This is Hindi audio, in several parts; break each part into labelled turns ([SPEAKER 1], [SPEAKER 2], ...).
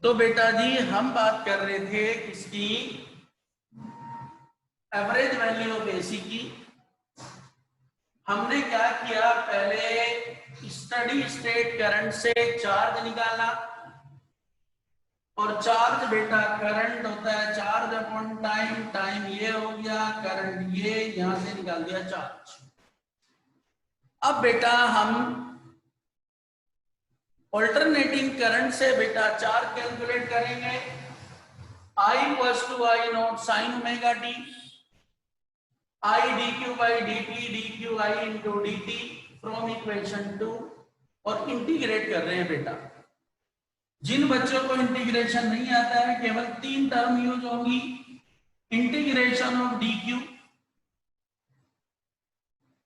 [SPEAKER 1] तो बेटा जी हम बात कर रहे थे किसकी, एवरेज वैल्यू ऑफ एसी की। हमने क्या किया, पहले स्टडी स्टेट करंट से चार्ज निकाला, और चार्ज बेटा करंट होता है चार्ज अपॉन टाइम, टाइम ये हो गया, करंट ये, यहां से निकाल दिया चार्ज। अब बेटा हम ऑल्टरनेटिंग करंट से बेटा चार्ज कैलकुलेट करेंगे। I equals to I naught sine omega T, I dq by dt dq I into dt from equation 2, और इंटीग्रेट कर रहे हैं बेटा। जिन बच्चों को इंटीग्रेशन नहीं आता है, केवल 3 टर्म यूज होंगी, integration of dq,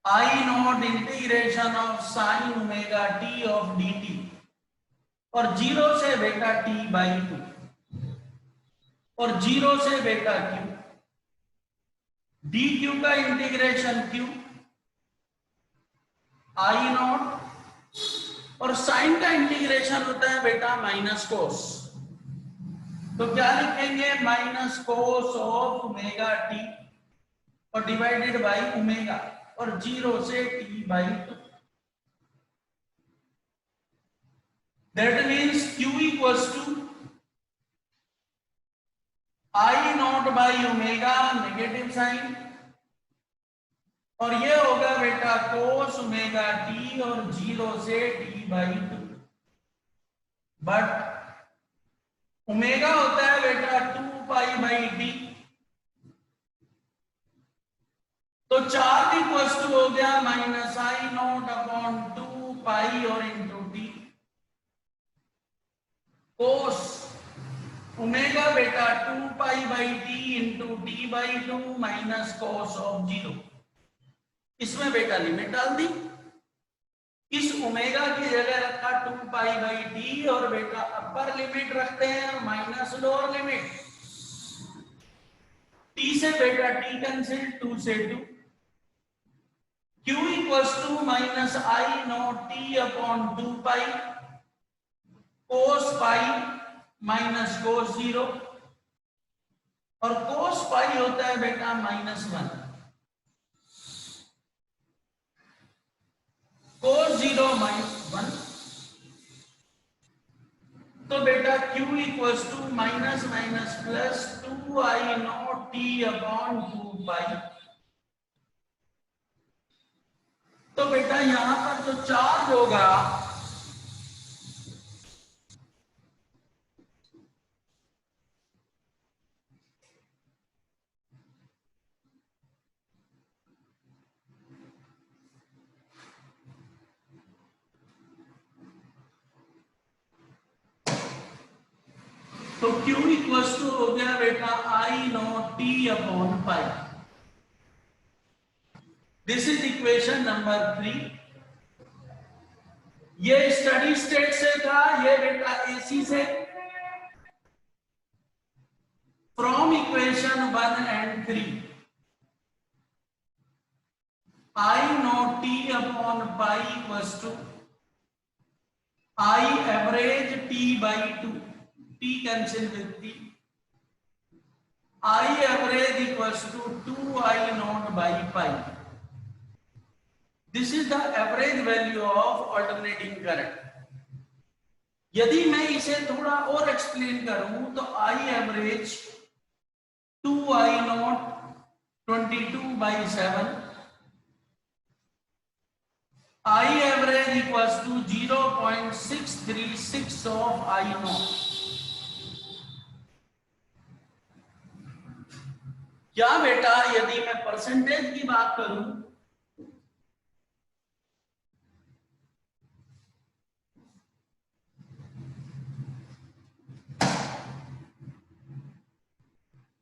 [SPEAKER 1] I not integration of sine omega t of dt, और 0 से बेटा t बाई 2, और 0 से बेटा q, dq का इंटीग्रेशन q, I नॉट, और साइन का इंटीग्रेशन होता है बेटा माइनस कोस। तो क्या लिखेंगे, minus cos of omega T, और डिवाइडेड बाई ओमेगा, और 0 से t by 2। That means q equals to I naught by omega, negative sine, और ये होगा बेटा कोस ओमेगा टी, और 0 से t बाई 2। बट ओमेगा होता है बेटा 2 पाई बाई टी, तो चार्ज इक्वल्स टू हो गया माइनस आई नॉट अपॉन 2 पाई और इंटू टी, कोस ओमेगा बेटा 2 pi by T into T by 2 minus cos of 0। इसमें बेटा लिमिट डाल दी, इस ओमेगा की जगह रखा 2 पाई बाई टी, और बेटा अपर लिमिट रखते हैं माइनस लोअर लिमिट, टी से बेटा टी कैंसिल, 2 से 2, q equals to minus I naught T upon 2 pi cos pi minus cos 0, और कोस पाई होता है बेटा -1, कोस 0 -1, तो बेटा q equals to minus minus plus 2 I naught T upon 2 pi. तो बेटा यहां पर जो चार्ज होगा तो q इक्वल्स टू हो गया बेटा I naught T upon pi. This is equation number 3। ये स्टडी स्टेट से था, ये बेटा एसी से। From equation 1 and 3 I naught T upon pi equals to I average T by 2, T cancel with T, I average equals to 2 I naught by pi. This is the average value of alternating current. यदि मैं इसे थोड़ा और एक्सप्लेन करूं तो I average 2 I naught 22/7, I average equals to 0.636 of I naught. क्या बेटा यदि मैं परसेंटेज की बात करूं,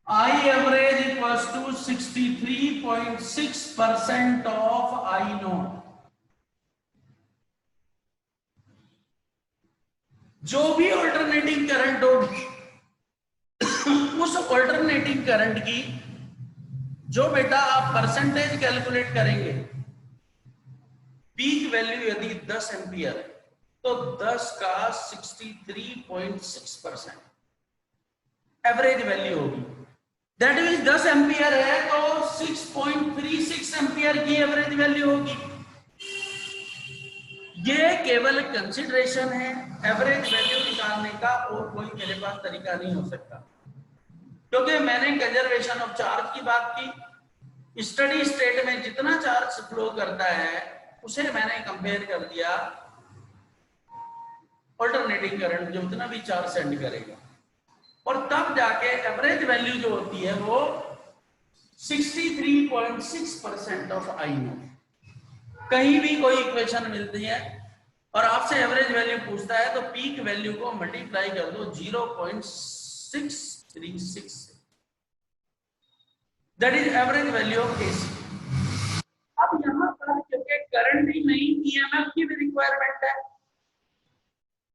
[SPEAKER 1] I average equals to 63.6% of I not. जो भी अल्टरनेटिंग करंट होगी उस अल्टरनेटिंग करंट की जो बेटा आप परसेंटेज कैलकुलेट करेंगे, पीक वैल्यू यदि 10 एम्पियर है तो 10 का 63.6% एवरेज वैल्यू होगी। दैट मीन्स 10 एम्पियर है तो 6.36 एम्पियर की एवरेज वैल्यू होगी। ये केवल कंसिडरेशन है, एवरेज वैल्यू निकालने का और कोई मेरे पास तरीका नहीं हो सकता, क्योंकि मैंने कंजर्वेशन ऑफ चार्ज की बात की। स्टडी स्टेट में जितना चार्ज फ्लो करता है उसे मैंने कंपेयर कर दिया ऑल्टरनेटिंग करंट जो उतना भी चार्ज सेंड करेगा, और तब जाके एवरेज वैल्यू जो होती है वो 63.6% ऑफ आई नॉट। कहीं भी कोई इक्वेशन मिलती है और आपसे एवरेज वैल्यू पूछता है तो पीक वैल्यू को मल्टीप्लाई कर दो 0.636, that is average value of AC. अब यहां पर क्योंकि करंट ही नहीं, ईएमएफ की भी रिक्वायरमेंट है।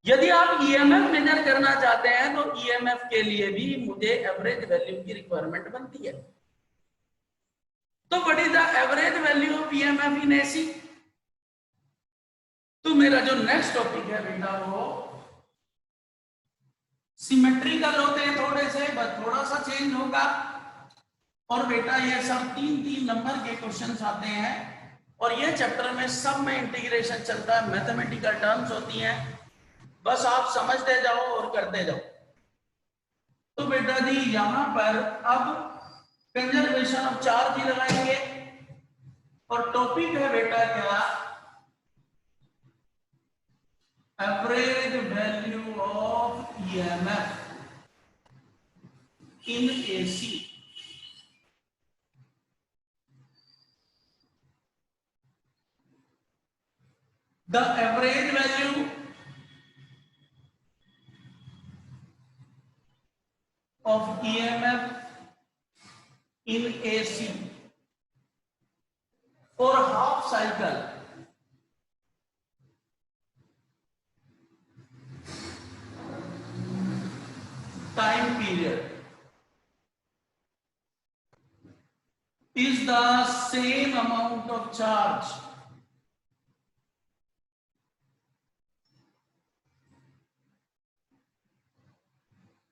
[SPEAKER 1] यदि आप ईएमएफ मेजर करना चाहते हैं तो ईएमएफ के लिए भी मुझे एवरेज वैल्यू की रिक्वायरमेंट बनती है। तो what is the average value of EMF in AC? तो मेरा जो नेक्स्ट टॉपिक है बेटा वो सिमेट्रिकल होते हैं थोड़े से, बस थोड़ा सा चेंज होगा। और बेटा ये सब 3-3 नंबर के क्वेश्चंस आते हैं और ये चैप्टर में सब में इंटीग्रेशन चलता है, मैथमेटिकल टर्म्स होती हैं, बस आप समझते जाओ और करते जाओ। तो बेटा जी यहां पर अब कंजर्वेशन ऑफ चार्ज ही लगाएंगे और टॉपिक है बेटा क्या, average value of EMF in AC. The average value of EMF in AC for half cycle time period is the same amount of charge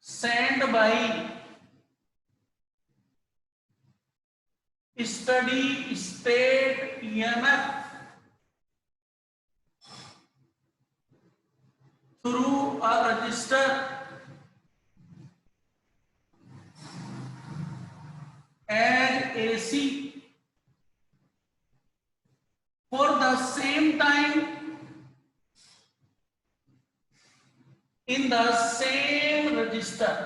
[SPEAKER 1] sent by steady state EMF through a resistor and AC for the same time in the same resistor।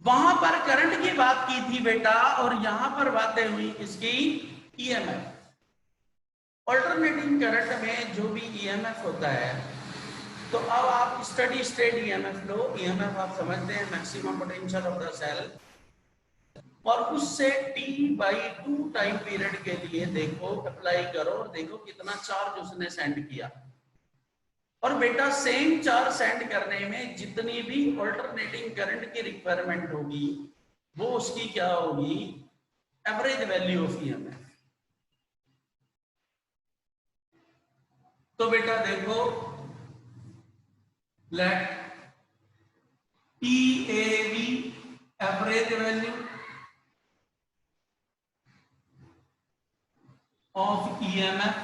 [SPEAKER 1] वहां पर करंट की बात की थी बेटा और यहां पर बातें हुई इसकी ईएमएफ। ऑल्टरनेटिंग करंट में जो भी ईएमएफ होता है, तो अब आप स्टडी स्टेट ईएमएफ लो। ईएमएफ आप समझते हैं maximum potential of the cell, और उससे T/2 टाइम पीरियड के लिए देखो, अप्लाई करो और देखो कितना चार्ज उसने सेंड किया। और बेटा सेम चार्ज सेंड करने में जितनी भी ऑल्टरनेटिंग करंट की रिक्वायरमेंट होगी वो उसकी क्या होगी, एवरेज वैल्यू ऑफ ईएमएफ। तो बेटा देखो, let PAV average value of EMF,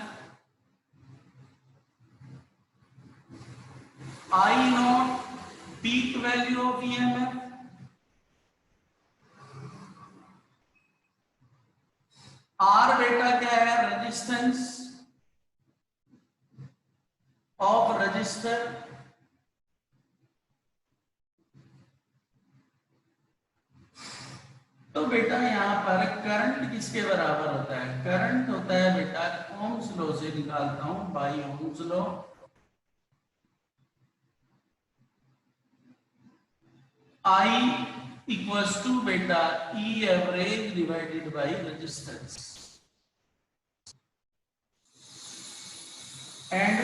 [SPEAKER 1] I naught peak value of EMF, R बेटा क्या है, रेजिस्टेंस ऑफ रजिस्टर, तो बेटा यहां पर करंट किसके बराबर होता है, करंट होता है बेटा ओम्स लॉ से निकालता हूं, by Ohm's law, I equals to बेटा E average divided by resistance, and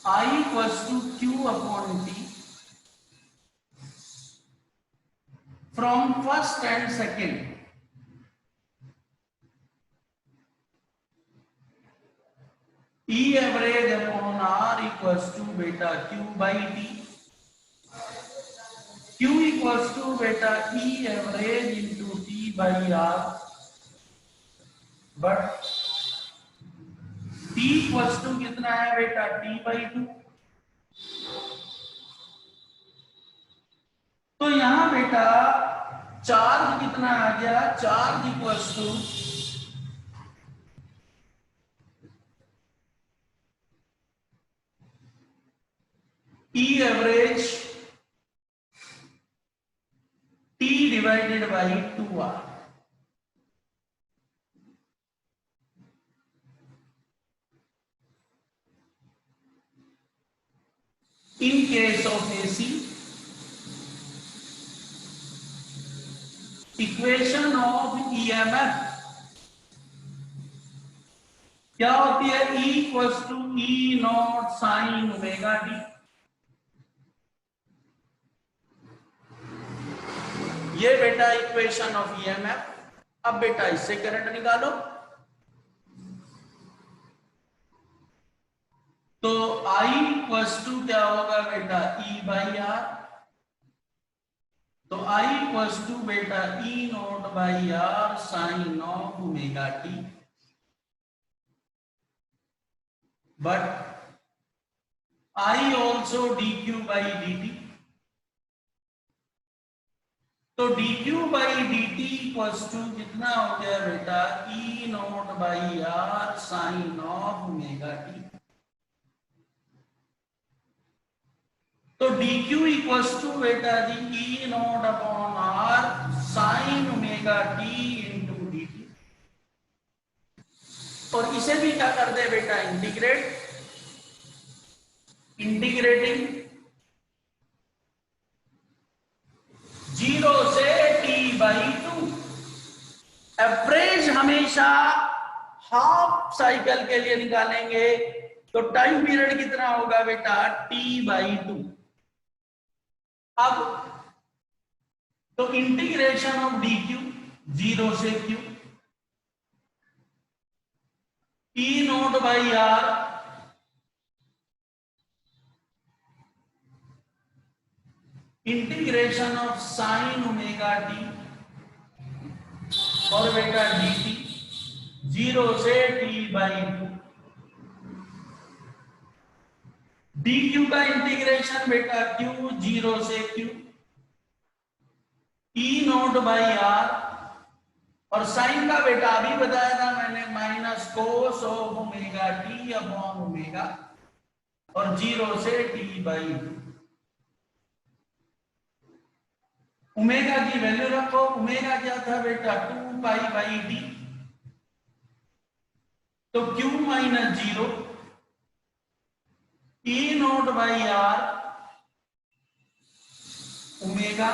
[SPEAKER 1] I equals to Q upon T from first and second E average upon R equals to बेटा Q by T, Q equals to बेटा E average into T by R, but T equals to कितना है बेटा टी बाई टू। तो यहां बेटा चार्ज कितना आ गया, charge equals to E average T divided by 2r। In case of AC, equation of EMF क्या होती है, E equals to E naught sine omega T. ये बेटा इक्वेशन ऑफ EMF। अब बेटा इससे करंट निकालो, तो I इक्वल्स टू क्या होगा बेटा E बाई आर। तो I इक्वल्स टू बेटा E naught by R sine of omega T, but I also dq by dt। तो dq by dt equals to कितना हो गया बेटा E naught by R sine of omega T. तो dq इक्वल्स टू बेटा जी E naught upon R sine omega T into dt। और इसे भी क्या कर दे बेटा इंटीग्रेट, इंटीग्रेटिंग 0 से t बाई 2। एवरेज हमेशा हाफ साइकिल के लिए निकालेंगे, तो टाइम पीरियड कितना होगा बेटा t बाई 2। अब तो इंटीग्रेशन ऑफ dq 0 से q, E naught by R integration of sine omega T और बेटा dt 0 से t बाई 2। dq का इंटीग्रेशन बेटा q 0 से q, E naught by R, और साइन का बेटा अभी बताया था मैंने minus cos of omega T upon omega, और 0 से t बाई 2। ओमेगा की वैल्यू रखो, ओमेगा क्या था बेटा 2 पाई बाई डी, तो q minus 0 E naught by R omega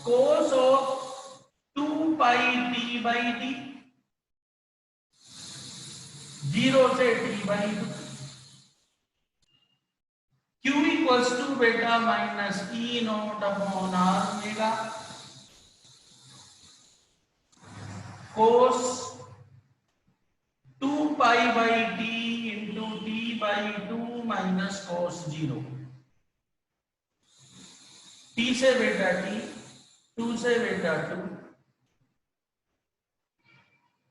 [SPEAKER 1] cos of 2 pi T by D 0 से t by 2। q equals to बेटा minus E naught upon R omega cos 2 pi by T into T by 2 minus cos 0। t से बेटा t, 2 से बेटा 2,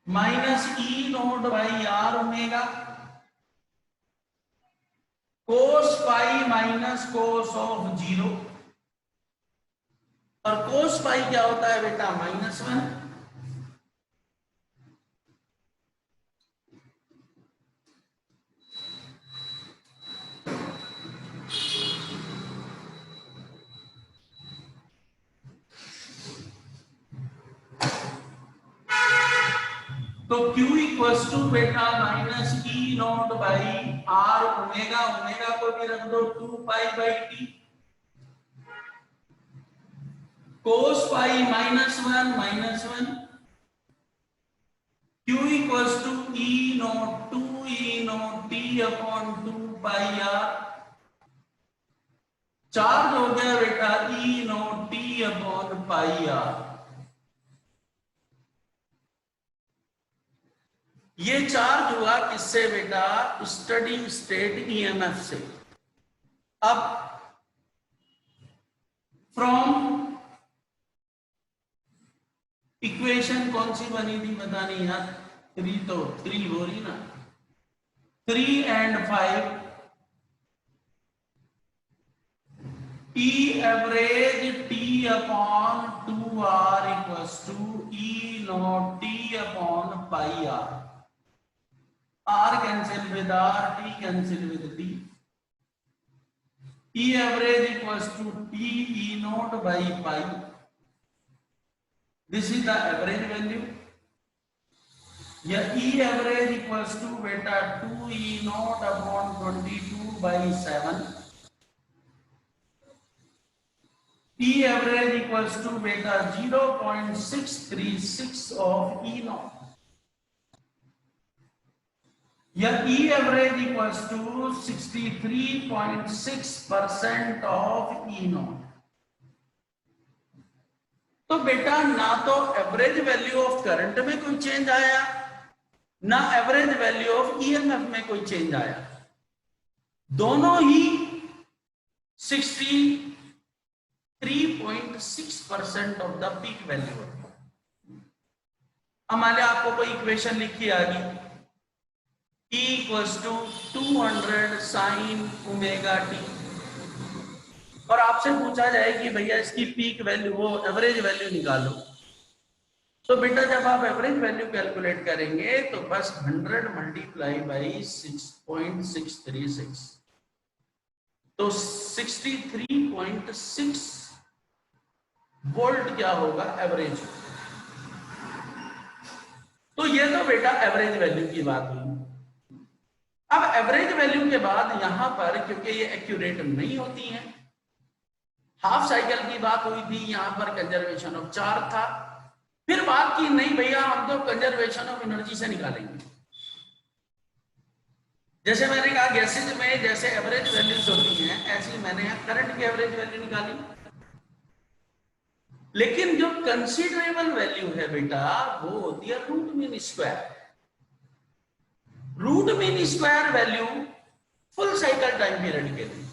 [SPEAKER 1] minus E naught by R omega cos pi minus cos of 0, और कोस पाई क्या होता है बेटा -1। तो Q इक्वल्स टू बेटा minus E naught by R omega, omega को भी रख दो 2 pi by T, cos pi -1 Q equals to E naught 2 E naught T upon 2 pi R. Charge हो गया बेटा E naught T upon pi R. ये चार्ज हुआ किससे बेटा? स्टडी स्टेट ईएमएफ से। अब फ्रॉम इक्वेशन कौन सी बनी थी बतानी यार? 3 तो 3 हो रही ना, 3 and 5 E average T upon 2R equals to E naught T upon pi R. R cancel with R, T cancel with T. E average equals to T E naught by pi. This is the average value. Yeah, E average equals to beta 2 E naught upon 22 by 7. E average equals to beta 0.636 of E naught. Yeah, E average equals to 63.6% of E naught. तो बेटा ना तो एवरेज वैल्यू ऑफ करंट में कोई चेंज आया, ना एवरेज वैल्यू ऑफ ईएमएफ में कोई चेंज आया, दोनों ही 63.6% ऑफ द पीक वैल्यू है। हमारे आपको कोई इक्वेशन लिखी आ गई, E equals to 200 sine omega T, और आपसे पूछा जाए कि भैया इसकी पीक वैल्यू, वो एवरेज वैल्यू निकालो, तो बेटा जब आप एवरेज वैल्यू कैलकुलेट करेंगे तो बस 100 मल्टीप्लाई बाई 6.636, तो 63.6 वोल्ट क्या होगा? एवरेज। तो ये तो बेटा एवरेज वैल्यू की बात हुई। अब एवरेज वैल्यू के बाद यहां पर, क्योंकि ये एक्यूरेट नहीं होती हैं, हाफ साइकिल की बात हुई थी, यहां पर कंजर्वेशन ऑफ चार्ज था, फिर बात की नहीं भैया हम तो कंजर्वेशन ऑफ एनर्जी से निकालेंगे। जैसे मैंने कहा गैसेज में जैसे एवरेज वैल्यूज होती हैं, ऐसी मैंने करंट की एवरेज वैल्यू निकाली, लेकिन जो कंसीडरेबल वैल्यू है बेटा वो होती है root mean square. Root mean square value full cycle time period के लिए,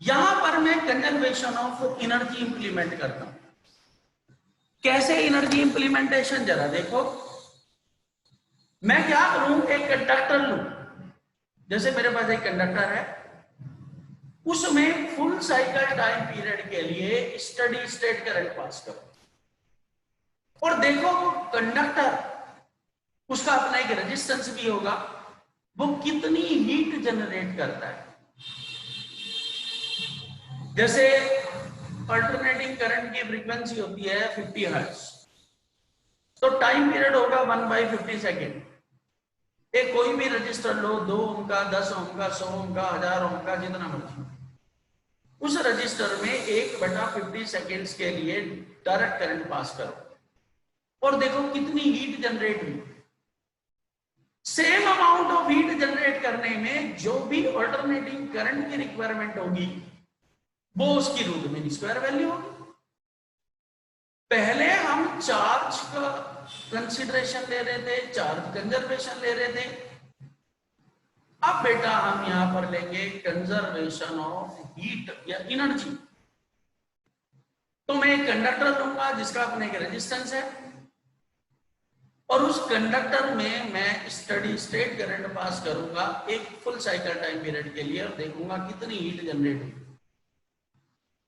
[SPEAKER 1] यहां पर मैं कंजर्वेशन ऑफ एनर्जी इंप्लीमेंट करता हूं। कैसे एनर्जी इंप्लीमेंटेशन जरा देखो, मैं क्या करूं, एक कंडक्टर लूं, जैसे मेरे पास एक कंडक्टर है, उसमें फुल साइकिल टाइम पीरियड के लिए स्टडी स्टेट करंट पास करो, और देखो वो कंडक्टर, उसका अपना एक रेजिस्टेंस भी होगा, वो कितनी हीट जनरेट करता है। जैसे अल्टरनेटिंग करंट की फ्रीक्वेंसी होती है 50 हर्ट्ज, तो टाइम पीरियड होगा 1/50 सेकेंड। एक कोई भी रजिस्टर लो, 2 ओम का, 10 ओम का, 100 ओम का, 1000 ओम का, जितना मर्जी, उस रजिस्टर में 1/50 सेकेंड्स के लिए डायरेक्ट करंट पास करो, और देखो कितनी हीट जनरेट हुई। Same amount of heat generate करने में जो भी अल्टरनेटिंग करंट की रिक्वायरमेंट होगी वो उसकी रूट मीन स्क्वायर वैल्यू होगी। पहले हम चार्ज का कंसिडरेशन ले रहे थे, चार्ज कंजर्वेशन ले रहे थे, अब बेटा हम यहां पर लेंगे कंजर्वेशन ऑफ हीट या एनर्जी। तो मैं एक कंडक्टर लूंगा जिसका अपने एक रेजिस्टेंस है, और उस कंडक्टर में मैं स्टडी स्टेट करंट पास करूंगा एक फुल साइकिल टाइम पीरियड के लिए, और देखूंगा कितनी हीट जनरेट हुई।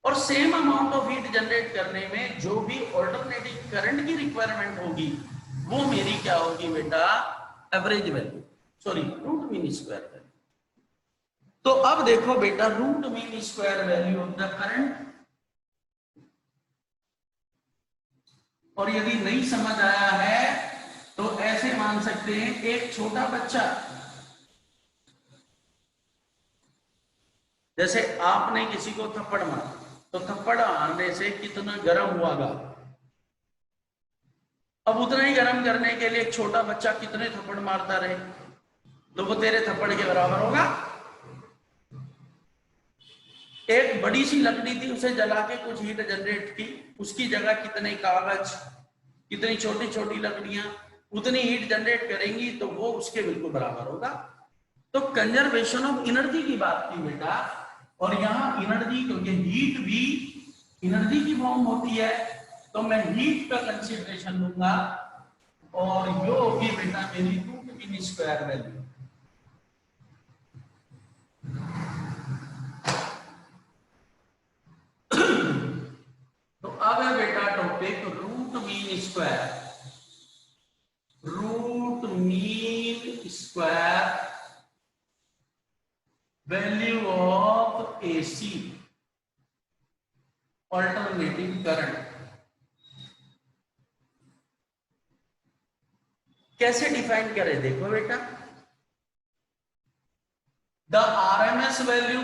[SPEAKER 1] और same amount of heat generate करने में जो भी अल्टरनेटिंग करंट की रिक्वायरमेंट होगी वो मेरी क्या होगी बेटा? Average value, sorry root mean square value. तो अब देखो बेटा, root mean square value of the current, और यदि नहीं समझ आया है तो ऐसे मान सकते हैं, एक छोटा बच्चा, जैसे आपने किसी को थप्पड़ मारा, तो थप्पड़ मारने से कितना गर्म हुआगा, अब उतना ही गर्म करने के लिए एक छोटा बच्चा कितने थप्पड़ मारता रहे तो वो तेरे थप्पड़ के बराबर होगा। एक बड़ी सी लकड़ी थी, उसे जला के कुछ हीट जनरेट की, उसकी जगह कितने कागज, कितनी छोटी छोटी लकड़ियां, उतनी हीट जनरेट करेंगी तो वो उसके बिल्कुल बराबर होगा। तो कंजर्वेशन ऑफ एनर्जी की बात की बेटा, और यहाँ एनर्जी, क्योंकि हीट भी एनर्जी की फॉर्म होती है, तो मैं हीट का कंसिडरेशन लूंगा, और यो होगी बेटा मेरी रूट मीन स्क्वायर वैल्यू। तो अब है बेटा topic root mean square. Root mean square value of AC alternating current. कैसे डिफाइन करें देखो बेटा, the RMS value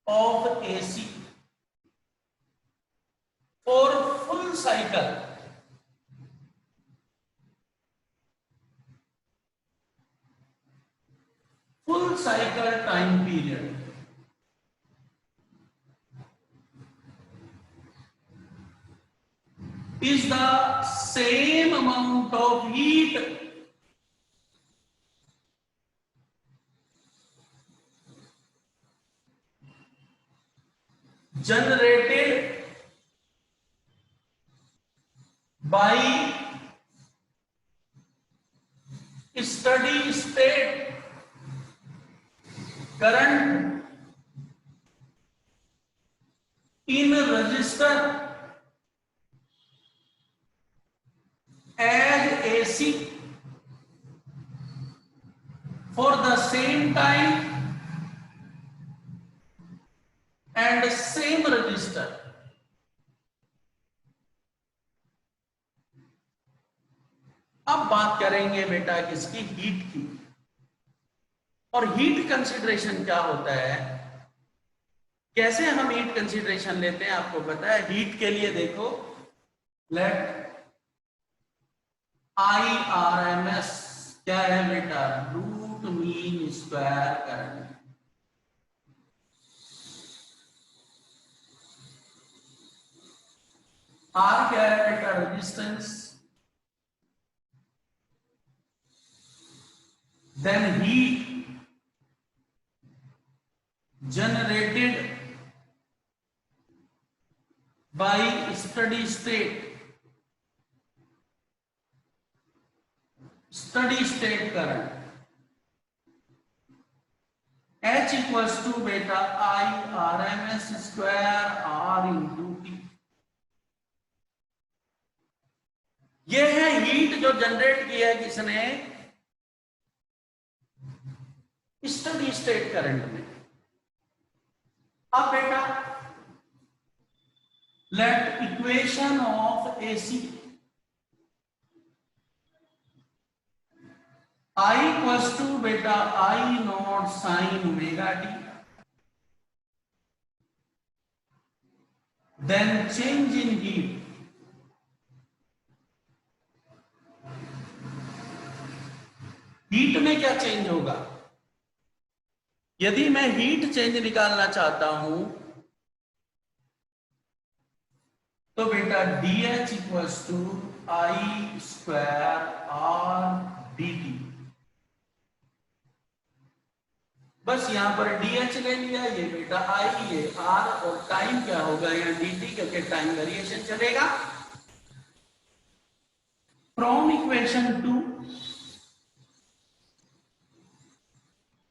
[SPEAKER 1] of AC for full cycle time period is the same amount of heat generated by steady state current in resistor as AC for the same time and same resistor। अब बात करेंगे बेटा किसकी, हीट की। और हीट कंसीडरेशन क्या होता है, कैसे हम हीट कंसीडरेशन लेते हैं आपको पता है। हीट के लिए देखो, लेट IRMS क्या है बेटा, root mean square current. R क्या है बेटा, resistance. then heat generated by steady state current, H equals to beta I RMS square R into T। ये है हीट जो जनरेट किया है किसने, स्टडी स्टेट करंट में। अब बेटा let equation of AC I equals to बेटा I naught sine omega T, then change in heat. Heat में क्या चेंज होगा, यदि मैं हीट चेंज निकालना चाहता हूं तो बेटा DH equals to I square R dt। बस यहां पर DH ले लिया, ये बेटा I, ये R, और टाइम क्या होगा यहाँ dt, क्योंकि टाइम वेरिएशन चलेगा। From equation 2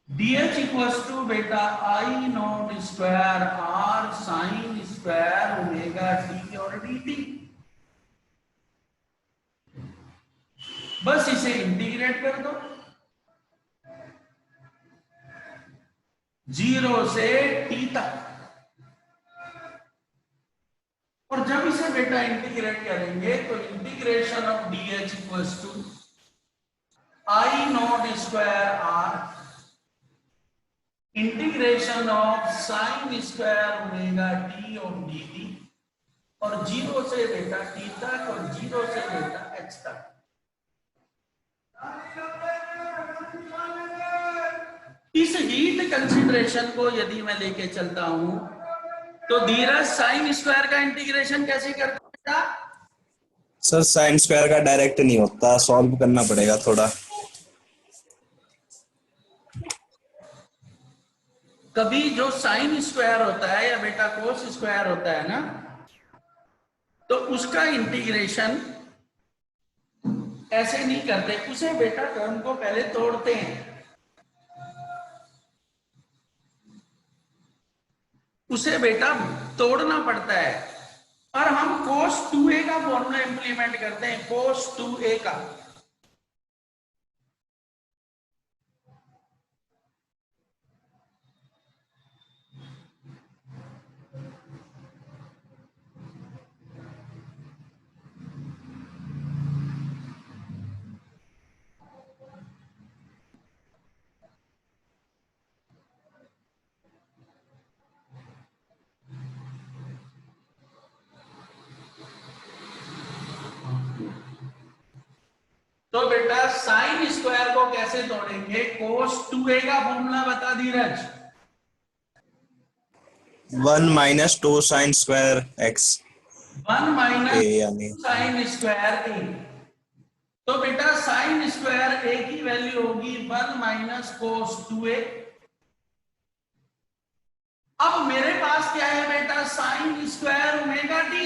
[SPEAKER 1] DH equals to बेटा I naught square R sine square omega T और dt। बस इसे इंटीग्रेट कर दो, 0 से t तक। और जब इसे बेटा इंटीग्रेट करेंगे तो integration of DH equals to I naught square R integration of sine square omega T of dt, और 0 से बेटा t तक और 0 से बेटा h तक। इस हीट कंसीडरेशन को यदि मैं लेके चलता हूं तो धीरज साइन स्क्वायर का इंटीग्रेशन कैसे करते
[SPEAKER 2] सर साइन स्क्वायर का डायरेक्ट नहीं होता, सॉल्व करना पड़ेगा थोड़ा।
[SPEAKER 1] कभी जो साइन स्क्वायर होता है या बेटा कोस स्क्वायर होता है ना, तो उसका इंटीग्रेशन ऐसे नहीं करते, उसे बेटा टर्म को पहले तोड़ते हैं, उसे बेटा तोड़ना पड़ता है। और हम cos 2a का फॉर्मूला इंप्लीमेंट करते हैं, cos 2a का। तो बेटा साइन स्क्वायर को कैसे तोड़ेंगे? cos 2a का फॉर्मूला बता धीरज।
[SPEAKER 2] 1 minus 2 sine square x
[SPEAKER 1] 1 minus
[SPEAKER 2] यानी
[SPEAKER 1] साइन स्क्वायर ए। तो बेटा साइन स्क्वायर ए की वैल्यू होगी 1 माइनस cos 2a। अब मेरे पास क्या है बेटा? साइन स्क्वायर ओमेगा टी,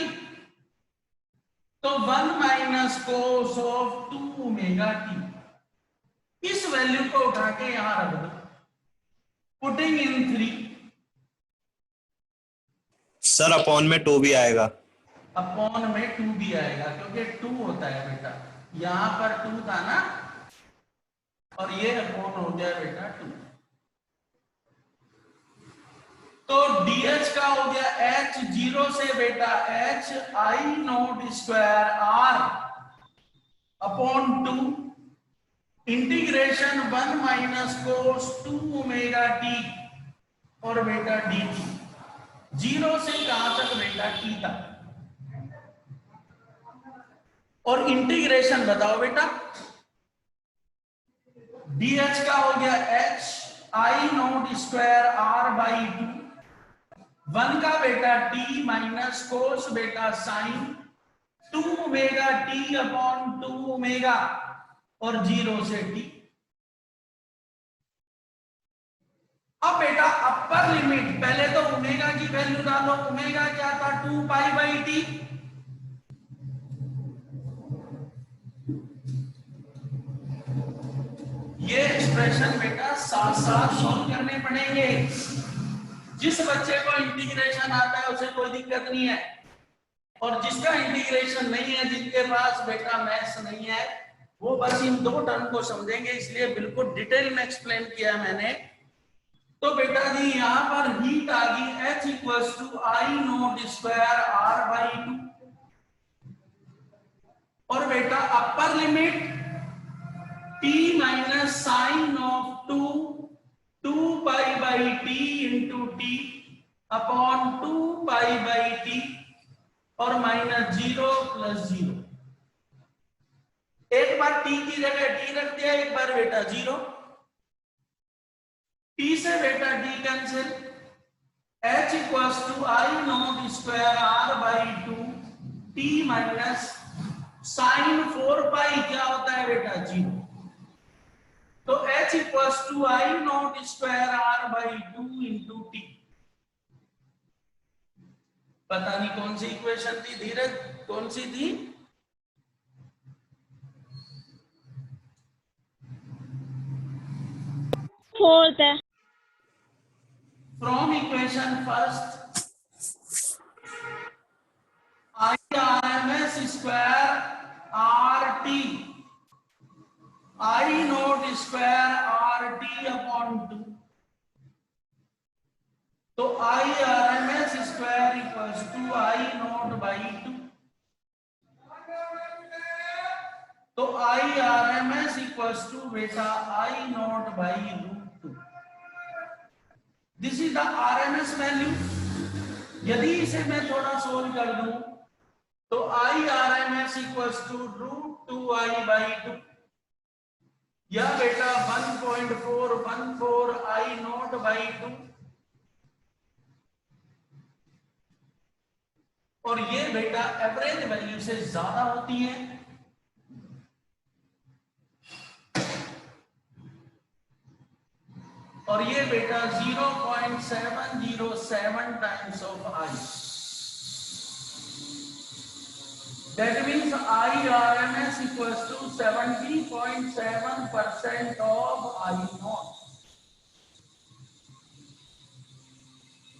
[SPEAKER 1] तो 1 minus cos of 2 omega T. इस वैल्यू को उठा के यहां रख दो, पुटिंग इन 3।
[SPEAKER 2] सर अपॉन में 2 भी आएगा।
[SPEAKER 1] अपॉन में 2 भी आएगा, क्योंकि 2 होता है बेटा, यहां पर 2 था ना, और ये अपॉन हो गया बेटा 2। तो dh का हो गया h 0 से बेटा h i naught square r upon 2 integration 1 minus cos 2 omega T और बेटा dt। 0 से कहां तक बेटा? t तक। और इंटीग्रेशन बताओ बेटा। dh का हो गया h i naught square r by 2, 1 का बेटा t माइनस कोस बेटा sine 2 omega t upon 2 omega और 0 से t। अब बेटा अपर लिमिट, पहले तो ओमेगा की वैल्यू डालो। ओमेगा क्या था? 2 पाई बाई टी। ये एक्सप्रेशन बेटा साथ साथ सॉल्व करने पड़ेंगे। जिस बच्चे को इंटीग्रेशन आता है उसे कोई दिक्कत नहीं है, और जिसका इंटीग्रेशन नहीं है, जिनके पास बेटा मैथ्स नहीं है, वो बस इन 2 टर्म को समझेंगे। इसलिए बिल्कुल डिटेल में एक्सप्लेन किया मैंने। तो बेटा जी यहां पर हीट आ गई H equals to I naught square R by 2, और बेटा upper limit t minus sine of 2 pi by t into T upon 2 pi by T और माइनस 0 प्लस 0। एक बार t की जगह t रख दिया, एक बार बेटा 0। t से बेटा t cancel. h equals to I naught square r by 2 t minus sine 4 pi क्या होता है बेटा? 0। तो h equals to I naught square r by 2 into T. पता नहीं कौन सी इक्वेशन थी धीरज, कौन सी थी?
[SPEAKER 3] फोर्थ है।
[SPEAKER 1] From equation first I R M S square R T I naught square R T upon 2। तो I R M S square equals to I naught by 2। तो I R M S equals to बेटा I naught by root 2। This is the R M S value. यदि इसे मैं थोड़ा सोल्व कर दूं तो I R M S equals to root 2 I by 2, या बेटा 1.414 आई नोट बाई 2 और ये बेटा एवरेज वैल्यू से ज्यादा होती है। और ये बेटा 0.707 times of I. That means IRMS equals to 70.7% of I naught।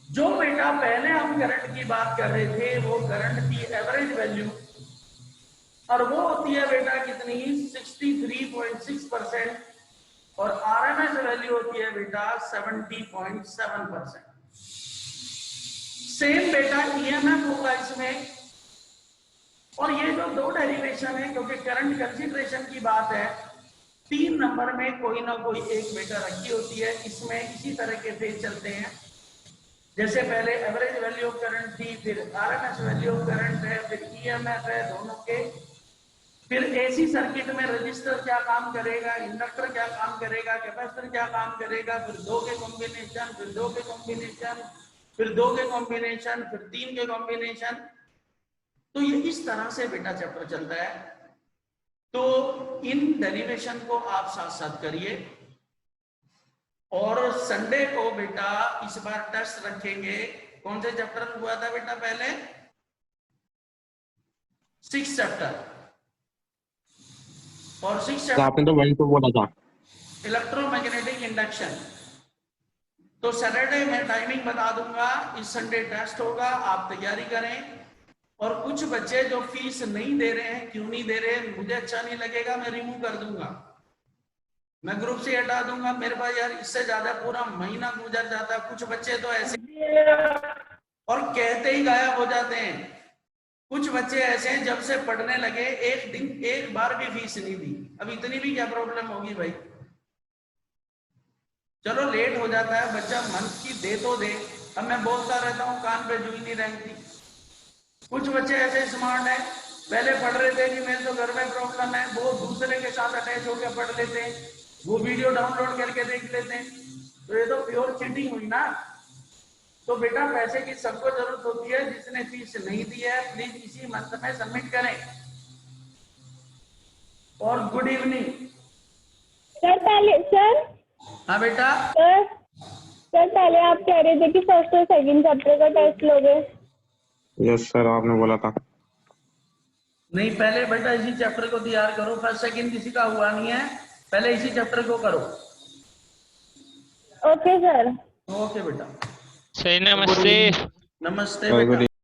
[SPEAKER 1] जो बेटा पहले हम करंट की बात कर रहे थे वो करंट की एवरेज वैल्यू, और वो होती है बेटा कितनी 63.6%, और आरएमएस वैल्यू होती है बेटा 70.7%। सेम बेटा ईएमएफ होगा इसमें। और ये जो दो डेरिवेशन है, क्योंकि करंट कंसिडरेशन की बात है, 3 नंबर में कोई ना कोई एक बेटा रखी होती है। इसमें इसी तरह के फेज चलते हैं, जैसे पहले एवरेज वैल्यू ऑफ करंट थी, फिर आरएमएस वैल्यू ऑफ करंट है, फिर ईएमएफ है दोनों के, फिर एसी सर्किट में रजिस्टर क्या काम करेगा, इंडक्टर क्या काम करेगा, कैपेसिटर क्या काम करेगा, फिर 2 के कॉम्बिनेशन, फिर 2 के कॉम्बिनेशन, फिर 2 के कॉम्बिनेशन, फिर 3 के कॉम्बिनेशन। तो ये इस तरह से बेटा चैप्टर चलता है। तो इन डेरिवेशन को आप साथ साथ करिए। और संडे को बेटा इस बार टेस्ट रखेंगे। कौन से चैप्टर में हुआ था बेटा पहले? 6 चैप्टर। और 6 चैप्टर
[SPEAKER 3] आपने तो वही तो बोला था,
[SPEAKER 1] इलेक्ट्रोमैग्नेटिक इंडक्शन। तो सैटरडे में टाइमिंग बता दूंगा, इस संडे टेस्ट होगा, आप तैयारी करें। और कुछ बच्चे जो फीस नहीं दे रहे हैं, क्यों नहीं दे रहे हैं, मुझे अच्छा नहीं लगेगा, मैं रिमूव कर दूंगा, मैं ग्रुप से हटा दूंगा। मेरे पास यार इससे ज्यादा पूरा महीना गुजर जाता। कुछ बच्चे तो ऐसे और कहते ही गायब हो जाते हैं। कुछ बच्चे ऐसे हैं जब से पढ़ने लगे एक बार भी फीस नहीं दी। अब इतनी भी क्या प्रॉब्लम होगी भाई? चलो लेट हो जाता है, बच्चा मन की दे तो दे। अब मैं बोलता रहता हूँ, कान पे जुई नहीं रहती। कुछ बच्चे ऐसे स्मार्ट हैं, पहले पढ़ रहे थे कि मेरे तो घर में प्रॉब्लम है, वो दूसरे के साथ अटैच होकर पढ़ लेते हैं, वो वीडियो डाउनलोड करके देख लेते हैं। तो ये तो प्योर चीटिंग हुई ना। तो बेटा पैसे की सबको जरूरत होती है, जिसने फीस नहीं दी है प्लीज इसी मंथ में सबमिट करें। और गुड इवनिंग
[SPEAKER 4] सर। पहले सर,
[SPEAKER 1] हाँ बेटा,
[SPEAKER 4] सर पहले आप कह रहे थे कि फर्स्ट और सेकंड चैप्टर का टेस्ट लोगे।
[SPEAKER 3] यस सर आपने बोला था।
[SPEAKER 1] नहीं पहले बेटा इसी चैप्टर को तैयार करो। फर्स्ट सेकंड किसी का हुआ नहीं है, पहले इसी चैप्टर को करो।
[SPEAKER 4] Okay sir.
[SPEAKER 1] ओके बेटा,
[SPEAKER 5] सही, नमस्ते।
[SPEAKER 1] नमस्ते बेटा।